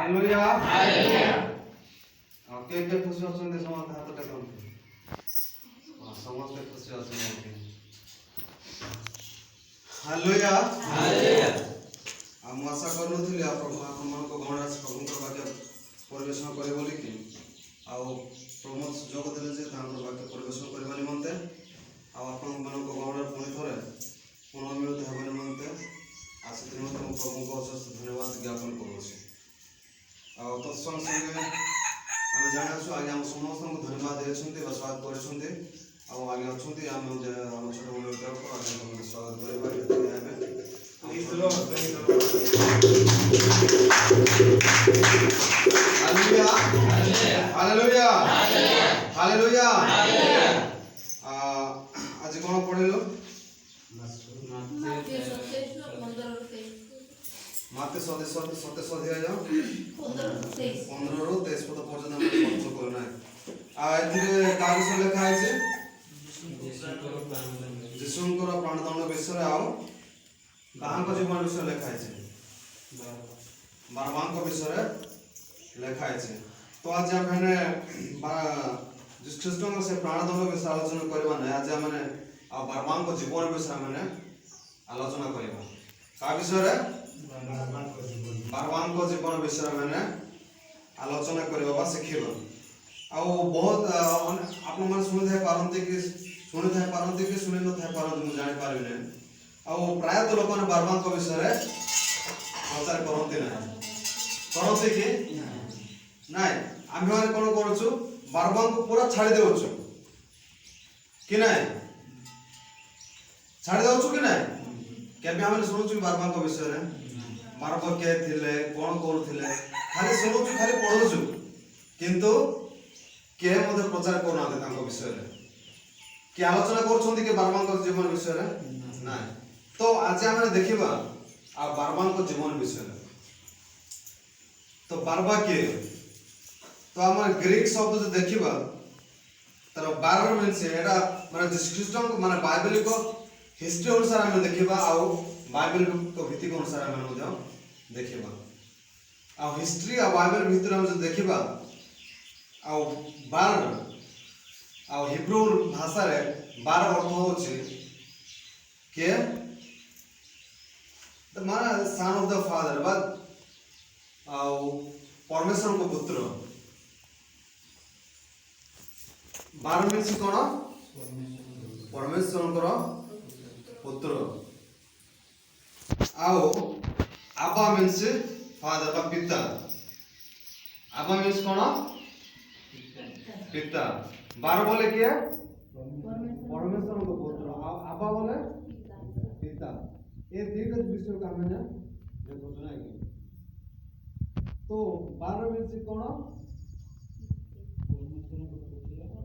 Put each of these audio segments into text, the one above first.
Hallelujah hallelujah के खुशी अछंती समस्त हाथ टेकंती समस्त खुशी अछंती हालेलुया हालेलुया हम आशा करनुथिली आपण मन को गणराज प्रभुकर वाक्य परिवेशन करे बोली कि आउ प्रमोद सुजोग देले जे तांकर वाक्य परिवेशन करबा निमंते आ आपण मन को गणराज पुनि थरे पुनर्मिलित हेबा निमंते आसित निमंते हम प्रभु को अशेष धन्यवाद ज्ञापन करूछी आ तत्संग संगे आमे जानाछु आगे हम समस्त को धन्यवाद देछन्ते व स्वागत करछन्ते आ आगे अछन्ते हम छोट मोट लोक आगे हम स्वागत करबा हेतु आमे please low hallelujah hallelujah hallelujah hallelujah आज कोन पढिलो माते 27 अध्याय 15 ରୁ 23 पद पर्यंत हम पढ़ करना है आ एथिरे का विषय लिखा है जे यीशुଙ୍କର प्राणदंड विषय आओ काहां जीवन विषय लिखा है बारबांक विषय लिखा है तो आज हमने जिस ख्रीष्टों से प्राणदंड विषय आलोचना करबा नै आज हमने आ बारबांक जीवन विषय हमने आलोचना करबा का विषय बारबांक जीवन विषय मैंने आलोचना करबा शिखिबा आ बहुत आपण मन सुनि थाय पारंती कि सुनि न थाय पारंती मु जानि पारबि नै आ प्राय तो लोक बारबांक विषय प्रचार करंती कि नाय आमे माने कोन करछु बारबांक पूरा छाडी देउछु कि नाय छाडी देउछु कि नाय केबे आमे सुनुछु बारबांक विषय रे बारबांक के थिले कोन करूथिले खाली सुनुछु खाली पढुछु किंतु के मते प्रचार करना दे तांको विषय रे कि आलोचना करछन्ती कि बारबांक जीवन विषय रे नाय तो आज आमे देखिबा आ बारबांक जीवन विषय तो बारबा के तो हमर ग्रीक शब्द जो देखिबा तर 12 मीन्स एटा माने डिस्क्रिप्शन माने बाइबल को हिस्ट्री अनुसार हम देखिबा आ बाइबल को भित्ति अनुसार हम मध्य देखिबा आ हिस्ट्री आ बाइबल भितर हम जो देखिबा आ 12 आ हिब्रू भाषा रे 12 अर्थ होछि के द माने son of the father but आ परमेश्वर को पुत्र 12 मीन्स कोन परमेश्वर को पुत्र आओ आबा मीन्स फादर का पिता आबा मीन्स कोन पिता 12 बोले क्या परमेश्वर को पुत्र आबा बोले पिता ये दीर्घ विषय का हमने देखो सुना है तो 12 मीन्स कोन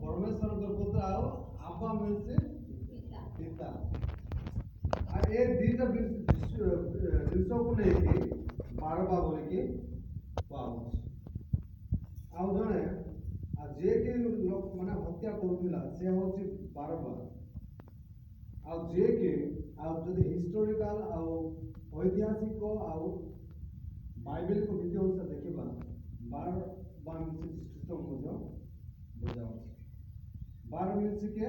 परमेश्वर को पुत्र आओ आबा मीन्स पिता आ ए दीर्घ विषय को लेके 12 बोले कि पाउच आ जने आ जे के लोक माने हत्या करथिला से होछि 12 आ जे के आ जदि हिस्टोरिकल आ ऐतिहासिक आ बाइबल को भित्ति अनुसार देखिबा 12 सिस्टम मध्य बुझाउ 12 मीन्स के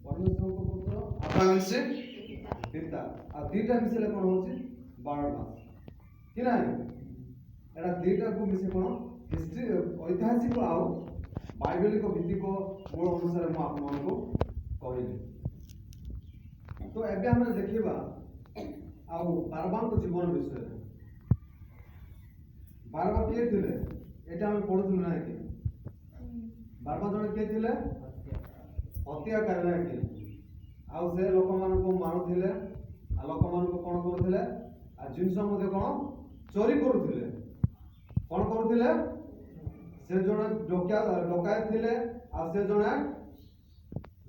परमेश्वर को पुत्र आबा मीन्स पिता आ दीटा मिसले कोन होछि 12 कि नाही एटा दीटा को मिसे कोन हिस्ट्री ऐतिहासिक आ बाइबल को भित्ति को मूल अनुसार हम आपन को कहिली तो एबे हम देखिबा आ बारबांक जीवन विषय बारबा के थिले एटा हम पढुथु ना कि बारबा जण के थिले हत्या करना कि आ से लोक मान को मारुथिले आ लोक मान को कोन करूथिले आ जिंस मध्ये कोन चोरी करूथिले कोन करूथिले से जण डकायत थिले आ से जण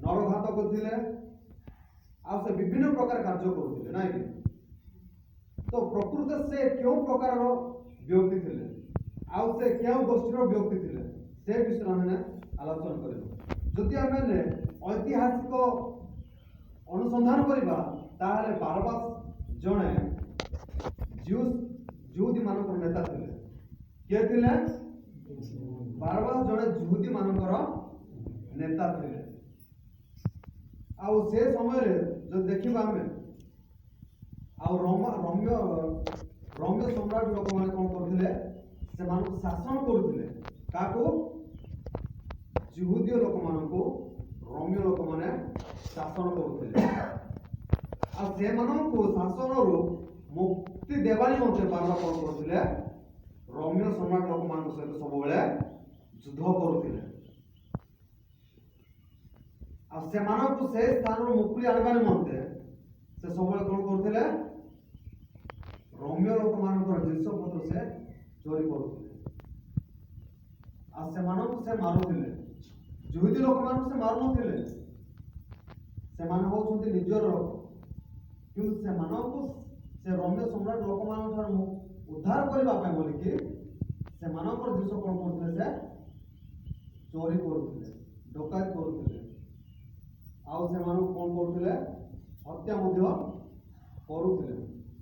नरघातक थिले आ से विभिन्न प्रकार कार्य करूथिले ना कि तो प्रकृत से क्यों प्रकार व्यक्ति थिले आ से क्यों गोष्ठीर व्यक्ति थिले से विषय हमने आलोचना करिबो जदि हमने ऐतिहासिक अनुसंधान करिबा ताहले बारबास जणे ज्यूदी मानकर नेता थिले किए थिले बारबा जड़े यहूदी मानकर नेता थिले आउ से समय रे जो देखिबा हमें आउ रम्य रम्य सम्राट लोक माने कोन करथिले से मानक शासन करथिले काको यहूदी लोक मानक रम्य लोक माने शासन करथिले आ से मानक शासन रो मुक्ति देवानी मते बारबा कोन करथिले रम्य सम्राट लोक मानक सहित सब बेले युद्ध करथिले आ से मानक से स्थान रो मुक्ति आनबानी मते से सब बेले कोन करथिले रम्य लोक मानकर जिनिष पत्र से चोरी करुଥିଲେ आ से मानक से मारुଥିଲେ यहूदी लोक मान से मारु नथिले से मान होउछन्ति निजर लोक किंतु से मानक से रम्य सम्राट लोक मान ठार उद्धार करबा पय बोली कि से मानकर जिनिष कोन करथिले से चोरी करुଥିଲେ डकायत करुଥିଲେ आ से मानक कोन करुଥିଲେ हत्या मध्य करुଥିଲେ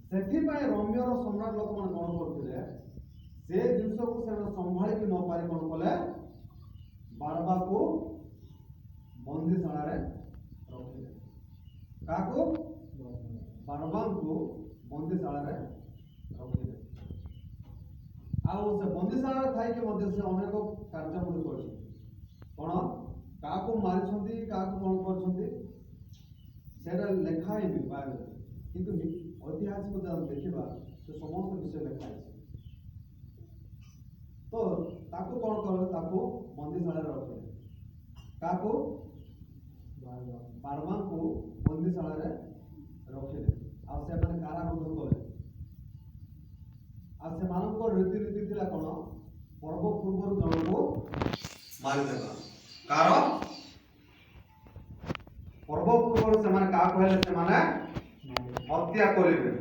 सेथिपाई रम्यर सम्राट लोक मान कोन करथिले से जिनिष को से संभाली कि न पारी कोन कले बारबा को बंदीशाला रे रखिले काको बारबा को बंदीशाला रे रखिले आउ से बंदीशाला रे थाई के मध्य से अनेक कार्य मध्य करछि कोन काको मारि छथि काको कोन करछथि सेटा लेखा ही बाइबल किंतु ऐतिहासिक जब देखा तो समस्त विषय लिखा है तो ताको कौन कर ताको बंदीशाला रखे ताको बारबा को बंदीशाला रे रखे आ से माने कारारुद्ध कले आ से मानक रीति थिला कोन पर्व पूर्व जन को मारि देबा कार पर्व पूर्व से माने का कहले से माने हत्या करिवे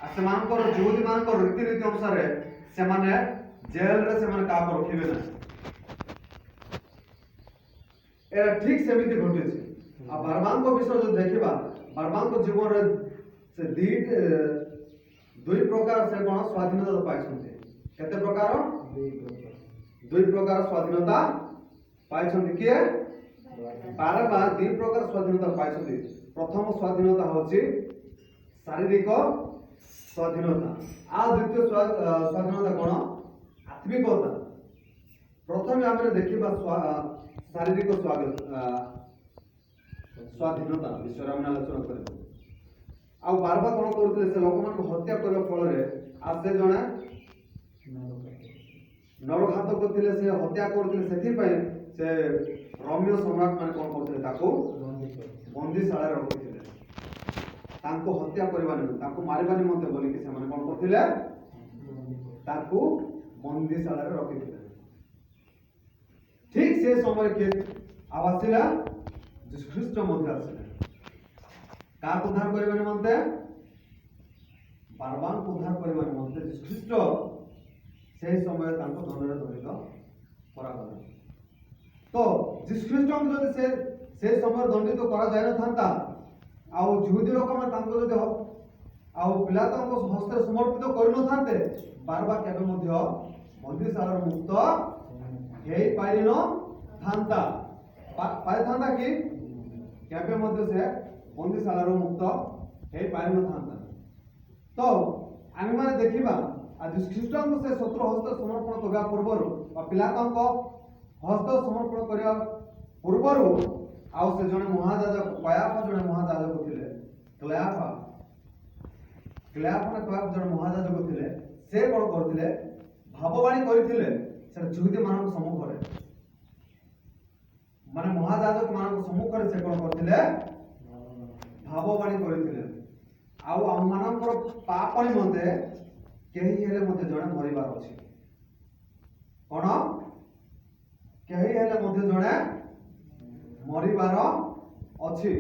आ से मानकर यहूदी मानकर रीति अनुसार से माने जेल रे से माने का रखिबे ना ए ठीक सेमिति घटे छै आ बारबान को विषय जो देखिबा बारबान को जीवन रे से दुई प्रकार से कोन स्वाधीनता पाइछन्ते केते प्रकार दुई प्रकार स्वाधीनता पाइछन्ते के बारबा दुई प्रकार स्वाधीनता पाइछन्ते प्रथम स्वाधीनता होछि शारीरिक स्वाधीनता आ द्वितीय स्वाधीनता कोन आत्मिकता प्रथम आमे देखिबा शारीरिक स्वाधीनता विषय आमे आलोचना करबो आ बारबा कोन करथिले से लोक मान को हत्या करबा फल रे आ से जणे नरघात करथिले से हत्या करथिले सेथि पय से रम्य सम्राट मान कोन करथिले ताको बंदीशाला रे रखिथिले ताको हत्या करबा नै ताको मारिबा निमंते बोली कि से माने कोन करथिले ताको बंदीशाला रे रखिथिले ठीक से समय के आवासिला यीशु ख्रीष्ट मध्य आसिले का उद्धार करबा निमंते बारबान को उद्धार करबा निमंते यीशु ख्रीष्ट से समय ताको धनरे धरित करा गला तो यीशु ख्रीष्ट को जदि से समय दंडित करा जाय न थांता आउ यहूदी लोक मान तांको जदि आउ पिलातन को हस्ते समर्पित कर न थांते बारबा केबे मध्य बंदीशाला मुक्त हेई पारि न थांता पाइ थांता कि केबे मध्य से बंदीशाला मुक्त हेई पारि न थांता तो आमे माने देखिबा आज ख्रीष्ट को से शत्रु हस्त समर्पण करबा पूर्वरु पिलातन को हस्त समर्पण करिया पूर्वरु आउ से जने महायाजक कयाफा जने महायाजक थिले क्लेयाफा ने कयाफा जने महायाजक थिले से कोन करथिले भाववाणी करिथिले से यहूदी मानक सम्मुख रे माने महायाजक मानक सम्मुख रे से कोन करथिले भाववाणी करिथिले आउ हम मानकर पाप निमंते केही हेले मते जने मरिबार अछि कोन केही हेले मते जने मरिबार अछि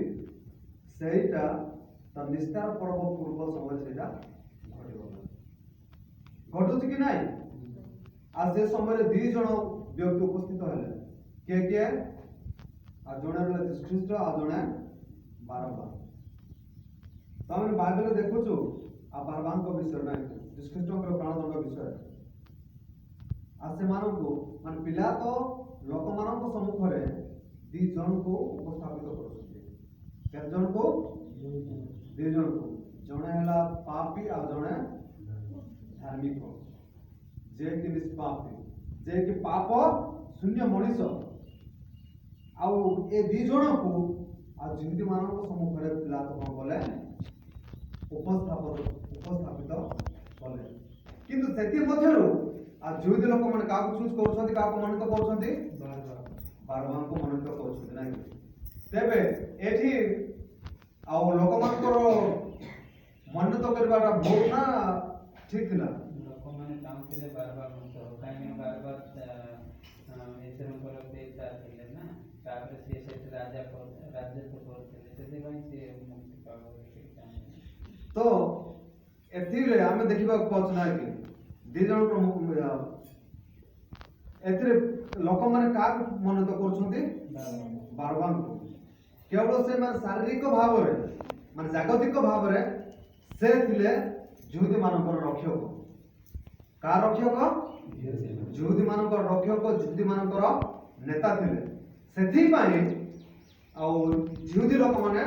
सेटा त निस्तार पर्व पूर्व समय सेटा घटुछि कि नाही आ से समय रे दी जण व्यक्ति उपस्थित हेले के आ जणे रे ख्रीष्ट आ जणे बारबा त हम बाइबल देखुछु आ बारबान को विषय नाही ख्रीष्ट को प्राणदंड विषय ସେମାନଙ୍କୁ ମାନେ ପିଲା ତ ଲୋକମାନଙ୍କ ସମ୍ମୁଖରେ ଦି ଜଣଙ୍କୁ ଉପସ୍ଥାପିତ କରୁଛନ୍ତି। କେତେ ଜଣକୁ? ଦି ଜଣକୁ। ଜଣେ ହେଲା ପାପୀ ଆଉ ଜଣେ ଧାର୍ମିକ, ଯେ କି ନିଷ୍ପାପୀ, ଯେ କି ପାପ ଶୂନ୍ୟ ମଣିଷ। ଆଉ ଏ ଦି ଜଣକୁ ଆଉ ଯେମିତି ମାନଙ୍କ ସମ୍ମୁଖରେ ପିଲା ତ କଣ କଲେ? ଉପସ୍ଥାପିତ କଲେ। କିନ୍ତୁ ସେଥିମଧ୍ୟରୁ ଆଉ ଯୁହୁଦୀ ଲୋକମାନେ କାହାକୁ ଚୁଜ୍ କରୁଛନ୍ତି, କାହାକୁ ମନୋନୀତ କରୁଛନ୍ତି? ବାରବାଙ୍କୁ ମନୋନୀତ କରୁଛନ୍ତି ନାଇଁ। ତେବେ ଏଠି ଆଉ ଲୋକମାନଙ୍କର ମନୋନୀତ କରିବାଟା ଭୁଲ ନା ଠିକ ଥିଲା? ଲୋକମାନେ ଚାହୁଁଥିଲେ ବାରବାର ମୁକ୍ତ ହଉ, କାହିଁକି ବାରବାର ଈଶ୍ୱରଙ୍କର ପିତା ଥିଲେ ନା, ତାପରେ ସେ ସେଠି ରାଜତ୍ୱ କରୁଥିଲେ, ସେଥିପାଇଁ ସେ ମୁକ୍ତି ପାଇବ ବୋଲି ଚାହୁଁଥିଲେ। ତ ଏଥିରେ ଆମେ ଦେଖିବାକୁ ପାଉଛୁ ନା କି ଦି ଜଣଙ୍କର ଏଥିରେ ଲୋକମାନେ କାହାକୁ ମନୋନୀତ କରୁଛନ୍ତି? ବାରବାଙ୍କୁ। କେବଳ ସେମାନେ ଶାରୀରିକ ଭାବରେ ମାନେ ଜାଗତିକ ଭାବରେ ସେ ଥିଲେ ଯୁହୁଦୀ ମାନଙ୍କର ରକ୍ଷକ। କାହା ରକ୍ଷକ? ଯୁହୁଦୀ ମାନଙ୍କର ରକ୍ଷକ, ଯୁହୁଦୀ ମାନଙ୍କର ନେତା ଥିଲେ। ସେଥିପାଇଁ ଆଉ ଯୁହୁଦୀ ଲୋକମାନେ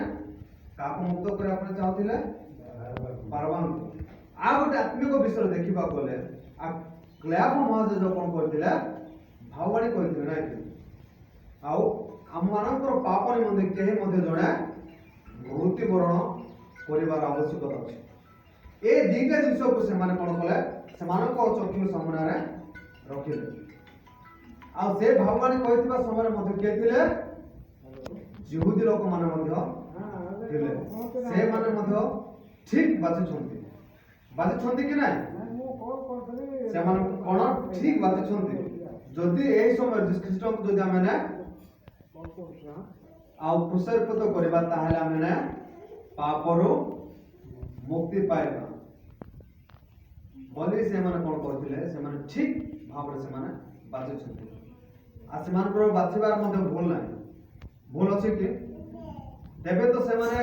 କାହାକୁ ମୁକ୍ତ କରିବା ପାଇଁ ଚାହୁଁଥିଲେ? ବାରବାଙ୍କୁ। ଆଉ ଗୋଟେ ଆତ୍ମିକ ବିଷୟରେ ଦେଖିବାକୁ ଗଲେ କ୍ଲେୟାଫ ମହାରାଜ କଣ କରିଥିଲେ? ଭାବବାଣୀ କହିଥିଲେ ନାଇଁ କି ଆଉ ଆମମାନଙ୍କର ପାପ ନିମନ୍ତେ କେହି ମଧ୍ୟ ଜଣେ ମୃତ୍ୟୁବରଣ କରିବାର ଆବଶ୍ୟକତା ଅଛି। ଏ ଦିଟା ଜିନିଷକୁ ସେମାନେ କଣ କଲେ? ସେମାନଙ୍କ ଚକ୍ଷୁ ସାମ୍ନାରେ ରଖିଲେ। ଆଉ ସେ ଭାବବାଣୀ କହିଥିବା ସମୟରେ ମଧ୍ୟ କିଏ ଥିଲେ? ଯୁହୁଦୀ ଲୋକମାନେ ମଧ୍ୟ ଥିଲେ। ସେମାନେ ମଧ୍ୟ ଠିକ ବାଛିଛନ୍ତି କି ନାଇଁ? ସେମାନେ କଣ ଠିକ ବାଛିଛନ୍ତି? ଯଦି ଏହି ସମୟରେ ଖ୍ରୀଷ୍ଟଙ୍କୁ ଯଦି ଆମେ ଆଉ କୃଷିପତ କରିବା ତାହେଲେ ଆମେ ପାପରୁ ମୁକ୍ତି ପାଇବା ବୋଲି ସେମାନେ କଣ କରୁଥିଲେ? ସେମାନେ ଠିକ ଭାବରେ ସେମାନେ ବାଛିଛନ୍ତି। ଆଉ ସେମାନଙ୍କର ବାଛିବାର ମଧ୍ୟ ଭୁଲ ନାହିଁ। ଭୁଲ ଅଛି କି? ତେବେ ତ ସେମାନେ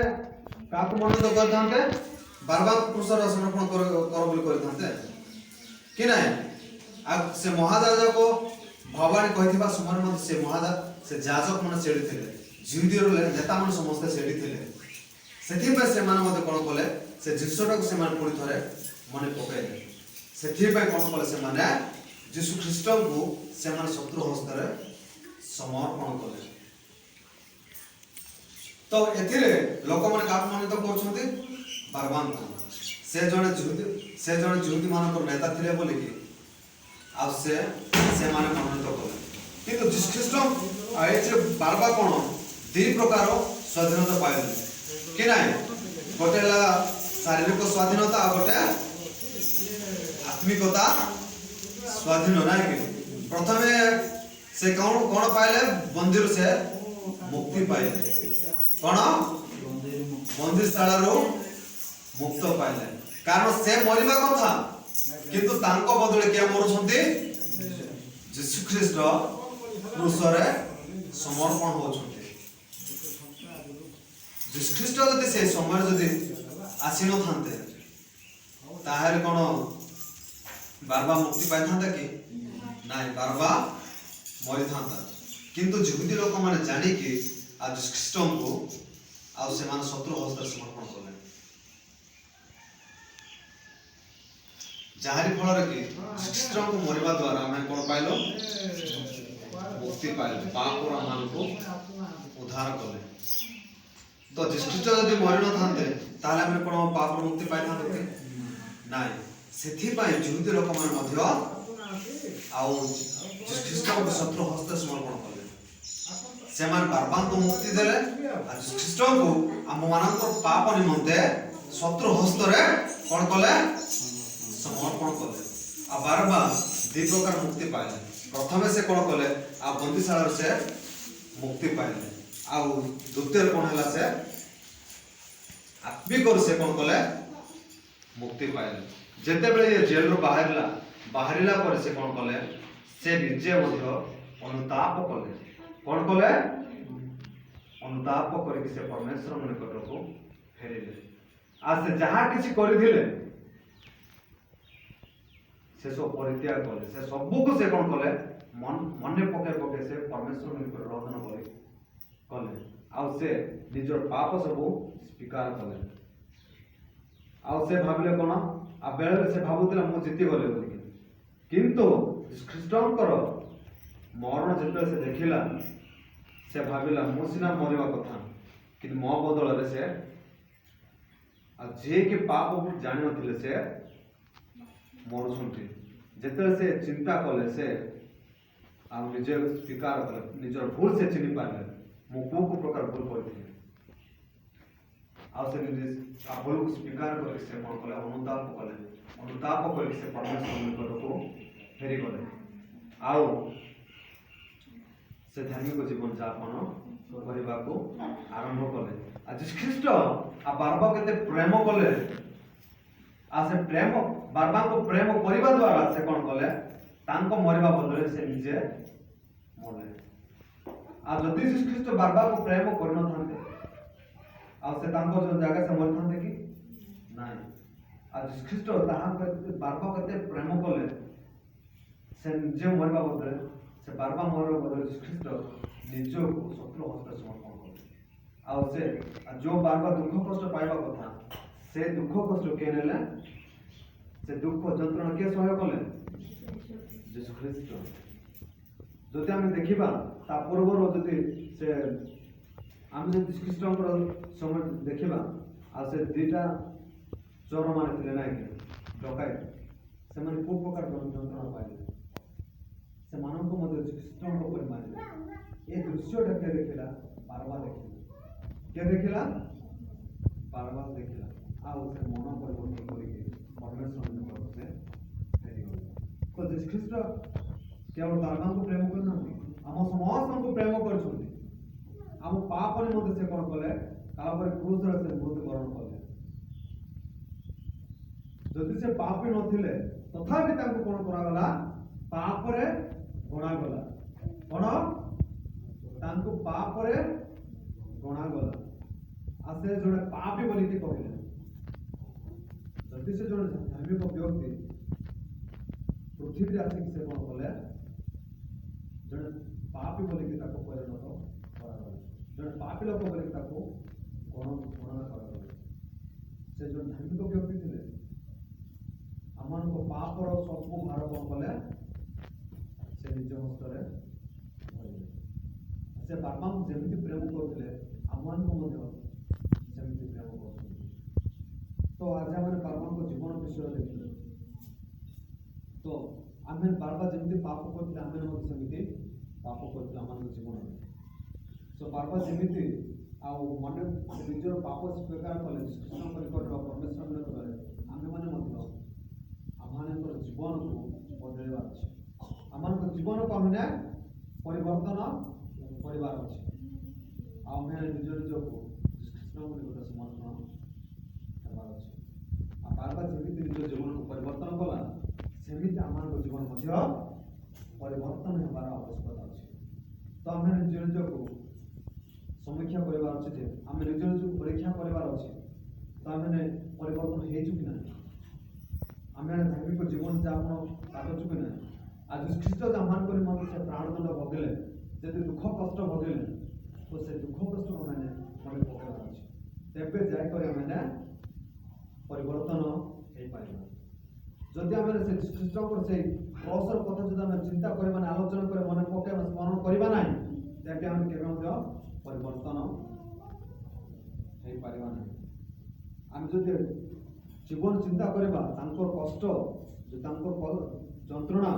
କାହାକୁ ମନୋନୀତ କରିଥାନ୍ତେ? ବାରବାର କୃଷର ସମର୍ପଣ କର ବୋଲି କରିଥାନ୍ତେ କି ନାହିଁ? ଆଉ ସେ ମହାଯାଜକ ଭବାନୀ କହିଥିବା ସମୟରେ ମଧ୍ୟ ସେ ଯାଜକ ମାନେ ସେଠି ଥିଲେ, ଯୁହୁଦୀର ନେତା ମାନେ ସମସ୍ତେ ସେଠି ଥିଲେ। ସେଥିପାଇଁ ସେମାନେ ମଧ୍ୟ କଣ କଲେ? ସେ ଜିନିଷଟାକୁ ସେମାନେ ପୁଣି ଥରେ ମନେ ପକାଇଲେ। ସେଥିପାଇଁ କଣ କଲେ? ସେମାନେ ଯୀଶୁ ଖ୍ରୀଷ୍ଟଙ୍କୁ ସେମାନେ ଶତ୍ରୁ ହସ୍ତରେ ସମର୍ପଣ କଲେ। ତ ଏଥିରେ ଲୋକମାନେ କାହାକୁ ମନୋନୀତ କରୁଛନ୍ତି? ବାରବାଙ୍କୁ। ସେ ଜଣେ ଯୁହୁଦୀ ମାନଙ୍କର ନେତା ଥିଲେ ବୋଲିକି ଆଉ ସେମାନେ ମନୋନୀତ କଲେ। କିନ୍ତୁ ଯୀଶୁ ଖ୍ରୀଷ୍ଟ ବାରବା କଣ ଦି ପ୍ରକାର ସ୍ୱାଧୀନତା ପାଇଲେ କି ନାହିଁ? ଗୋଟେ ହେଲା ଶାରୀରିକ ସ୍ୱାଧୀନତା ଆଉ ଗୋଟେ ଆତ୍ମିକତା ସ୍ୱାଧୀନ ନାଇଁ କି? ପ୍ରଥମେ ସେ କଣ ପାଇଲେ? ବନ୍ଦୀରୁ ସେ ମୁକ୍ତି ପାଇଲେ। କଣ? ବନ୍ଦୀଶାଳାରୁ ମୁକ୍ତ ପାଇଲେ। କାରଣ ସେ ମରିବା କଥା, କିନ୍ତୁ ତାଙ୍କ ବଦଳରେ କିଏ ମରୁଛନ୍ତି? ଯୀଶୁ ଖ୍ରୀଷ୍ଟ କ୍ରୁଶରେ ସମର୍ପଣ ହଉଛନ୍ତି। ଯୀଶୁ ଖ୍ରୀଷ୍ଟ ଯଦି ସେ ସମୟରେ ଯଦି ଆସିନଥାନ୍ତେ ତାହେଲେ କଣ ବାରବା ମୁକ୍ତି ପାଇଥାନ୍ତା କି? ନାଇଁ, ବାରବା ମରିଥାନ୍ତା। କିନ୍ତୁ ଯୁହୁଦୀ ଲୋକମାନେ ଜାଣିକି ଆଉ ଯୀଶୁ ଖ୍ରୀଷ୍ଟଙ୍କୁ ଆଉ ସେମାନେ ଶତ୍ରୁ ହସ୍ତରେ ସମର୍ପଣ କଲେ, ଯାହାରି ଫଳରେ କି ଖ୍ରୀଷ୍ଟଙ୍କୁ ମରିବା ଦ୍ୱାରା ଆମେ କଣ ପାଇଲୁ? ମୁକ୍ତି ପାଇଲୁ, ପାପରୁ ଆମମାନଙ୍କୁ ଉଦ୍ଧାର କଲେ। ତ ଯୀଶୁ ଖ୍ରୀଷ୍ଟ ଯଦି ମରିନଥାନ୍ତେ ତାହେଲେ ଆମେ କଣ ପାପରୁ ମୁକ୍ତି ପାଇଥାନ୍ତେ କି? ନାଇଁ। ସେଥିପାଇଁ ଯୁହୁଦୀ ଲୋକମାନେ ମଧ୍ୟ ଆଉ ଯୀଶୁ ଖ୍ରୀଷ୍ଟଙ୍କୁ ଶତ୍ରୁ ହସ୍ତରେ ସମର୍ପଣ କଲେ। ସେମାନେ ବାରବାଙ୍କୁ ମୁକ୍ତି ଦେଲେ ଆଉ ଯୀଶୁ ଖ୍ରୀଷ୍ଟଙ୍କୁ ଆମମାନଙ୍କର ପାପ ନିମନ୍ତେ ଶତ୍ରୁ ହସ୍ତରେ କଣ କଲେ? ସମର୍ପଣ କଲେ। ଆଉ ବାରବା ଦି ପ୍ରକାର ମୁକ୍ତି ପାଇଲେ। ପ୍ରଥମେ ସେ କଣ କଲେ? ଆଉ ବନ୍ଦୀଶାଳାରୁ ସେ ମୁକ୍ତି ପାଇଲେ। ଆଉ ଦ୍ୱିତୀୟରେ କଣ ହେଲା? ସେ ଆତ୍ମିକରୁ ସେ କଣ କଲେ? ମୁକ୍ତି ପାଇଲେ। ଯେତେବେଳେ ଇଏ ଜେଲରୁ ବାହାରିଲା ପରେ ସେ କଣ କଲେ? ସେ ନିଜେ ମଧ୍ୟ ଅନୁତାପ କଲେ। କଣ କଲେ? ଅନୁତାପ କରିକି ସେ ପରମେଶ୍ୱର ନିକଟକୁ ଫେରିଲେ। ଆଉ ସେ ଯାହା କିଛି କରିଥିଲେ से सब परित्याग कले से सबको से कौन कले मने पके पके से परमेश्वर मिलकर रोदन कले कले आउ से निजर पाप सब स्वीकार कले आउ से भाबिले कोन आ बेले से भाबुतिला मु जीति गले बोली किंतु ख्रीष्टंकर मरण जेते से देखिला से भाबिला मु सिना मरिबा कथा कि मो बदल से आ जे के पाप को जानि नथिले से मरुछंती जेते से चिंता कले से आ निजे स्वीकार कले निजर भूल से चिनि पाले मु को प्रकार भूल करथि आ से निजे आ भूल को स्वीकार कर से मन कले अनुताप कर से परमेश्वर निकट को फेरी गले आओ से धार्मिक जीवन यापन करने को आरंभ कले आ जीसु ख्रीष्ट आ बारबा केते प्रेम कले आ से प्रेम बारबा को प्रेम करबा द्वारा से कोन कले तांको मरिबा बदले से निजे मरले आ जदि जीसु ख्रीष्ट बारबा को प्रेम करन थांते आ से तांको जो जगह से मर थांते कि नाही आ जीसु ख्रीष्ट ताहा बारबा केते प्रेम कले से निजे मरिबा बदले से बारबा मरबा बदले जीसु ख्रीष्ट निज को शत्रु हस्त समर्पण कले आ से जो बारबा दुख कष्ट पाइबा कथा से दुख कष्ट के नेले से दुख যন্ত্রণা কে সহায় কলে যীশু খ্রিস্ট যদি আমি দেখিবা তা পূর্বর যদি সে আমি যদি যীশু খ্রিস্টଙ୍କର সময় দেখিবা আর সে দুইটা চোর মানে ଥିଲେ নাই କି ଡକାୟତ ସେମାନେ କୋଉ ପ୍ରକାର ଯନ୍ତ୍ରଣା ପାଇଲେ ସେମାନଙ୍କୁ ମଧ୍ୟ যীଶୁ ଖ୍ରୀଷ୍ଟଙ୍କ ପରି ମାରିଲେ ଏ ଦୃଶ୍ୟଟା କେ ଦେଖିଲା ବାରବା ଦେଖିଲା ବାରବା ଦେଖିଲା ଆଉ ସେ ମନ ପରିବର୍ତ୍ତନ କରିକି परमेश्वर ने से फेरी गले तो जीसु ख्रीष्ट केवल बारबा को प्रेम करना हम समस्त को प्रेम करछुंती हम पाप ने मते से कोन कले काबर क्रूस रे से मृत्युवरण कले जदि से पापी नथिले तथापि तांको कोन करा गला पाप रे गणा गला कोन तांको पाप रे गणा गला आ से जोडे पापी बोली के कहले जदि से जो धार्मिक व्यक्ति पृथ्वी आसिक से कौन कले जड़े पापी बोली कि ताको परिणत करागले जड़े पापी लोक बोली कि ताको गणना करागले से जो धार्मिक व्यक्ति थिले अमन को पापर सब भार कौन कले से निज हस्तरे धरिले से बाबा को जेमिति प्रेम करथिले अमन को मध्य सेमिति प्रेम करथिले तो आज हमारे बारबा को जीवन विषय देखिले तो आमे बारबा जेमिति पाप करथिले आमे मते सेमिति पाप करथिले हमर जीवन सो बारबा जेमिति आ मने निजर पाप स्वीकार कले कृष्ण परिकर परमेश्वर ने करे आमे माने मते आमानकर जीवन को बदलेवा अछि आमानकर जीवन को हमने परिवर्तन परिवार अछि आमे निजर जो कृष्ण परिकर समर्पण करबार अछि बारबा जेमिति निज जीवन को परिवर्तन कला सेमिति आमार जीवन मध्य परिवर्तन हेबार आवश्यकता अछि तो आमे निज को समीक्षा करबार अछि जे आमे निज को परीक्षा करबार अछि तो आमे परिवर्तन हे चुकी ना आमे धार्मिक जीवन यापन काटो चुकी ना आज ख्रीष्ट आमान करी मते से प्राणदंड भोगले जदि दुख कष्ट भोगले तो से दुख कष्ट को माने मने पकेबार अछि तेबे जाय करे आमे परिवर्तन हे पाइबा जदि आमे से ख्रीष्ट पर से क्रॉसर कथा जदि आमे चिंता करे माने आलोचना करे मने पके स्मरण करबा नाही तेबे आमे केबे मध्य परिवर्तन हे पाइबा नाही आमे जदि जीवन चिंता करबा तांकर कष्ट जे तांकर যন্ত্রণা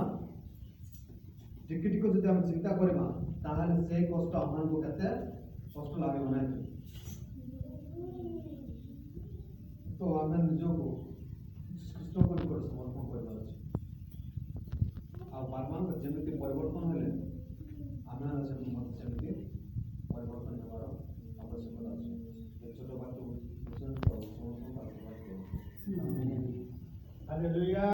टिकी टिकी जदि आमे चिंता करबा ताहाले से कष्ट हमनको केते कष्ट लागिबो नाही तो आमे निजको ख्रीष्ट को निकट समर्पण करबार अछि आ बारबा जेमिति परिवर्तन हेले